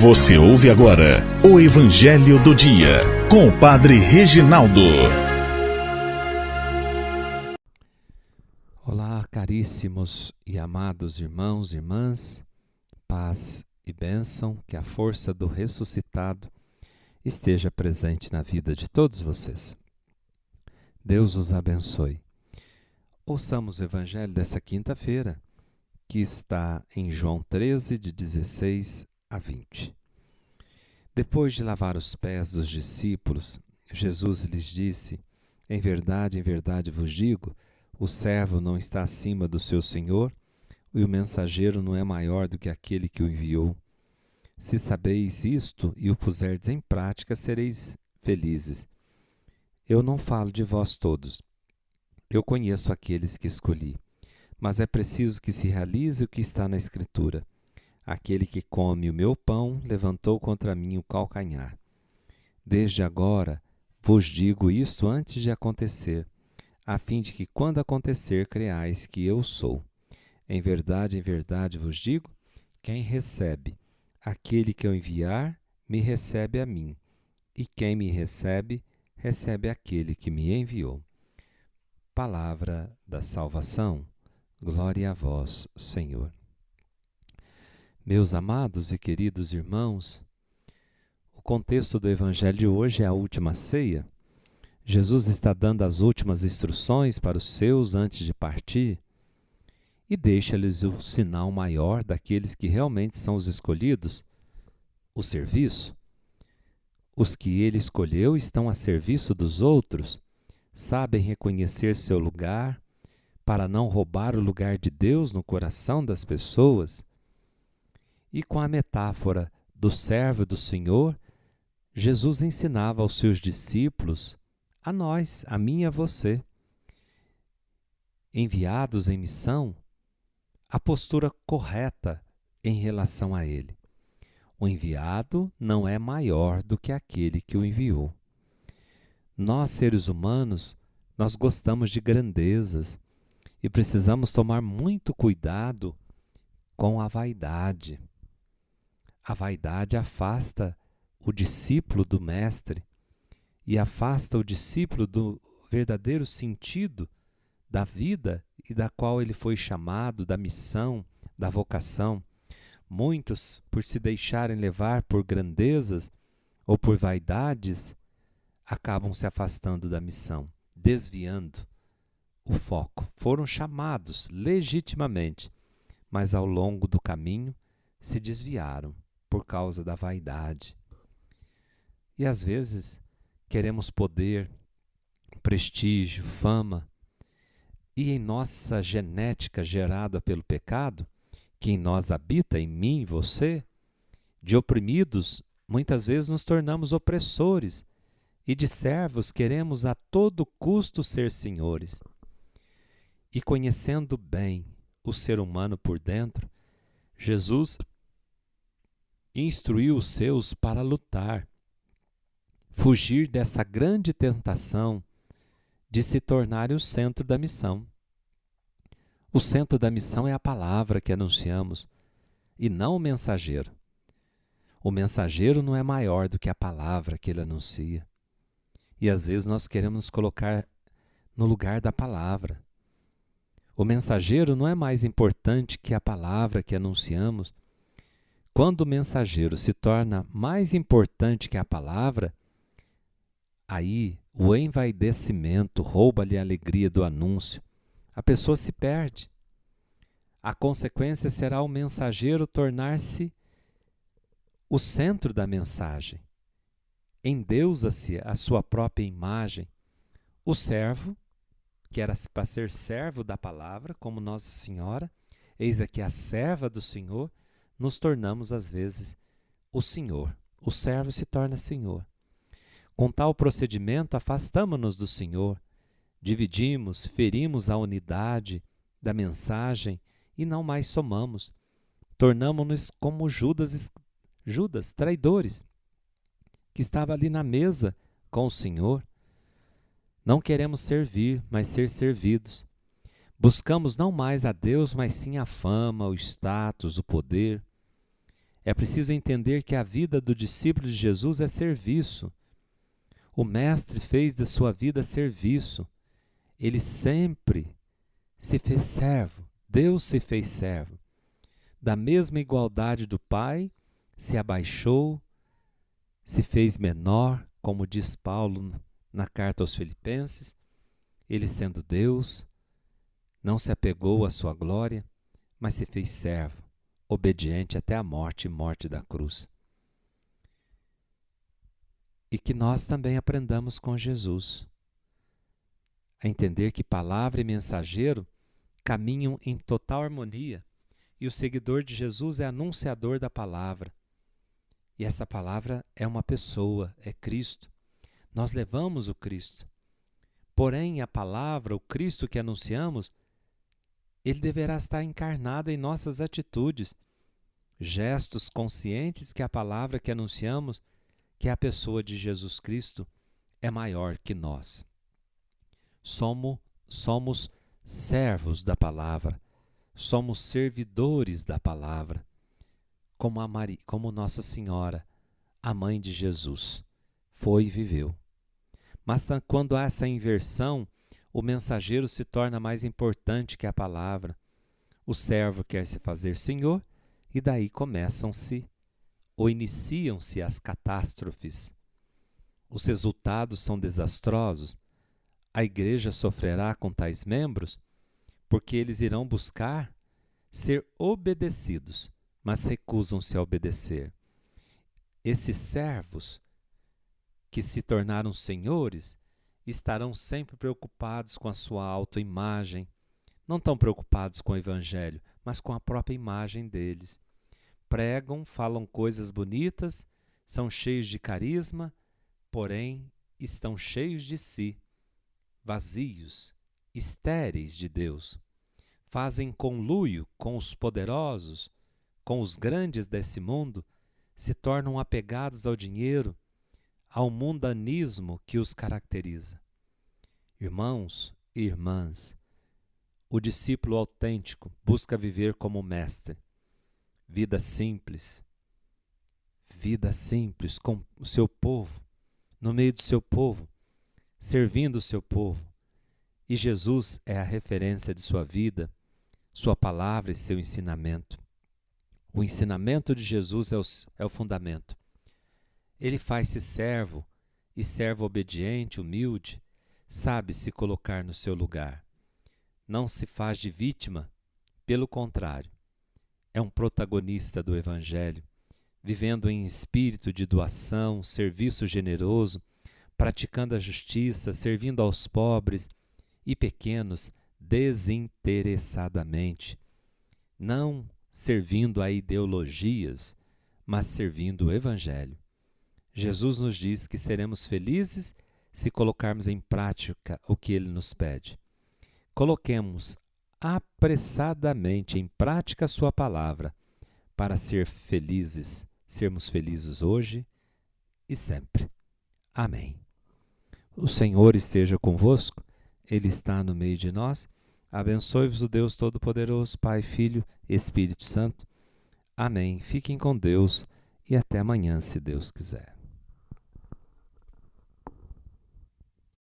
Você ouve agora o Evangelho do Dia, com o Padre Reginaldo. Olá, caríssimos e amados irmãos e irmãs, paz e bênção, que a força do ressuscitado esteja presente na vida de todos vocês. Deus os abençoe. Ouçamos o Evangelho dessa quinta-feira, que está em João 13, de 16 a 20. Depois de lavar os pés dos discípulos, Jesus lhes disse: em verdade vos digo, o servo não está acima do seu senhor, e o mensageiro não é maior do que aquele que o enviou. Se sabeis isto e o puserdes em prática, sereis felizes. Eu não falo de vós todos. Eu conheço aqueles que escolhi. Mas é preciso que se realize o que está na Escritura. Aquele que come o meu pão levantou contra mim o calcanhar. Desde agora vos digo isto antes de acontecer, a fim de que quando acontecer creais que eu sou. Em verdade vos digo, quem recebe aquele que eu enviar, me recebe a mim, e quem me recebe, recebe aquele que me enviou. Palavra da salvação. Glória a vós, Senhor. Meus amados e queridos irmãos, o contexto do Evangelho de hoje é a última ceia. Jesus está dando as últimas instruções para os seus antes de partir e deixa-lhes o sinal maior daqueles que realmente são os escolhidos, o serviço. Os que ele escolheu estão a serviço dos outros, sabem reconhecer seu lugar para não roubar o lugar de Deus no coração das pessoas. E com a metáfora do servo do Senhor, Jesus ensinava aos seus discípulos, a nós, a mim e a você, enviados em missão, a postura correta em relação a ele. O enviado não é maior do que aquele que o enviou. Nós, seres humanos, nós gostamos de grandezas e precisamos tomar muito cuidado com a vaidade. A vaidade afasta o discípulo do mestre e afasta o discípulo do verdadeiro sentido da vida e da qual ele foi chamado, da missão, da vocação. Muitos, por se deixarem levar por grandezas ou por vaidades, acabam se afastando da missão, desviando o foco. Foram chamados legitimamente, mas ao longo do caminho se desviaram por causa da vaidade. E às vezes queremos poder, prestígio, fama, e em nossa genética gerada pelo pecado, que em nós habita, em mim e você, de oprimidos, muitas vezes nos tornamos opressores, e de servos queremos a todo custo ser senhores. E conhecendo bem o ser humano por dentro, Jesus instruiu os seus para lutar, fugir dessa grande tentação de se tornarem o centro da missão. O centro da missão é a palavra que anunciamos e não o mensageiro. O mensageiro não é maior do que a palavra que ele anuncia. E às vezes nós queremos nos colocar no lugar da palavra. O mensageiro não é mais importante que a palavra que anunciamos. Quando o mensageiro se torna mais importante que a palavra, aí o envaidecimento rouba-lhe a alegria do anúncio. A pessoa se perde. A consequência será o mensageiro tornar-se o centro da mensagem. Endeusa-se a sua própria imagem. O servo, que era para ser servo da palavra, como Nossa Senhora, eis aqui a serva do Senhor, nos tornamos às vezes o Senhor. O servo se torna Senhor. Com tal procedimento, afastamo-nos do Senhor, dividimos, ferimos a unidade da mensagem e não mais somamos. Tornamo-nos como Judas, traidores, que estava ali na mesa com o Senhor. Não queremos servir, mas ser servidos. Buscamos não mais a Deus, mas sim a fama, o status, o poder. É preciso entender que a vida do discípulo de Jesus é serviço. O Mestre fez de sua vida serviço. Ele sempre se fez servo. Deus se fez servo. Da mesma igualdade do Pai, se abaixou, se fez menor, como diz Paulo na carta aos Filipenses. Ele, sendo Deus, não se apegou à sua glória, mas se fez servo, obediente até a morte e morte da cruz. E que nós também aprendamos com Jesus a entender que palavra e mensageiro caminham em total harmonia, e o seguidor de Jesus é anunciador da palavra. E essa palavra é uma pessoa, é Cristo. Nós levamos o Cristo. Porém, a palavra, o Cristo que anunciamos, ele deverá estar encarnado em nossas atitudes, gestos conscientes que a palavra que anunciamos, que é a pessoa de Jesus Cristo, é maior que nós. Somos servos da palavra, somos servidores da palavra, como Nossa Senhora, a mãe de Jesus, foi e viveu. Mas quando há essa inversão, o mensageiro se torna mais importante que a palavra. O servo quer se fazer senhor, e daí começam-se ou iniciam-se as catástrofes. Os resultados são desastrosos. A igreja sofrerá com tais membros, porque eles irão buscar ser obedecidos, mas recusam-se a obedecer. Esses servos que se tornaram senhores estarão sempre preocupados com a sua autoimagem, não tão preocupados com o evangelho, mas com a própria imagem deles. Pregam, falam coisas bonitas, são cheios de carisma, porém estão cheios de si, vazios, estéreis de Deus. Fazem conluio com os poderosos, com os grandes desse mundo, se tornam apegados ao dinheiro, ao mundanismo que os caracteriza. Irmãos e irmãs, o discípulo autêntico busca viver como mestre. Vida simples com o seu povo, no meio do seu povo, servindo o seu povo. E Jesus é a referência de sua vida, sua palavra e seu ensinamento. O ensinamento de Jesus é o fundamento. Ele faz-se servo, e servo obediente, humilde, sabe se colocar no seu lugar. Não se faz de vítima, pelo contrário, é um protagonista do Evangelho, vivendo em espírito de doação, serviço generoso, praticando a justiça, servindo aos pobres e pequenos desinteressadamente, não servindo a ideologias, mas servindo o Evangelho. Jesus nos diz que seremos felizes se colocarmos em prática o que Ele nos pede. Coloquemos apressadamente em prática a sua palavra para sermos felizes hoje e sempre. Amém. O Senhor esteja convosco, Ele está no meio de nós. Abençoe-vos o Deus Todo-Poderoso, Pai, Filho e Espírito Santo. Amém. Fiquem com Deus e até amanhã, se Deus quiser.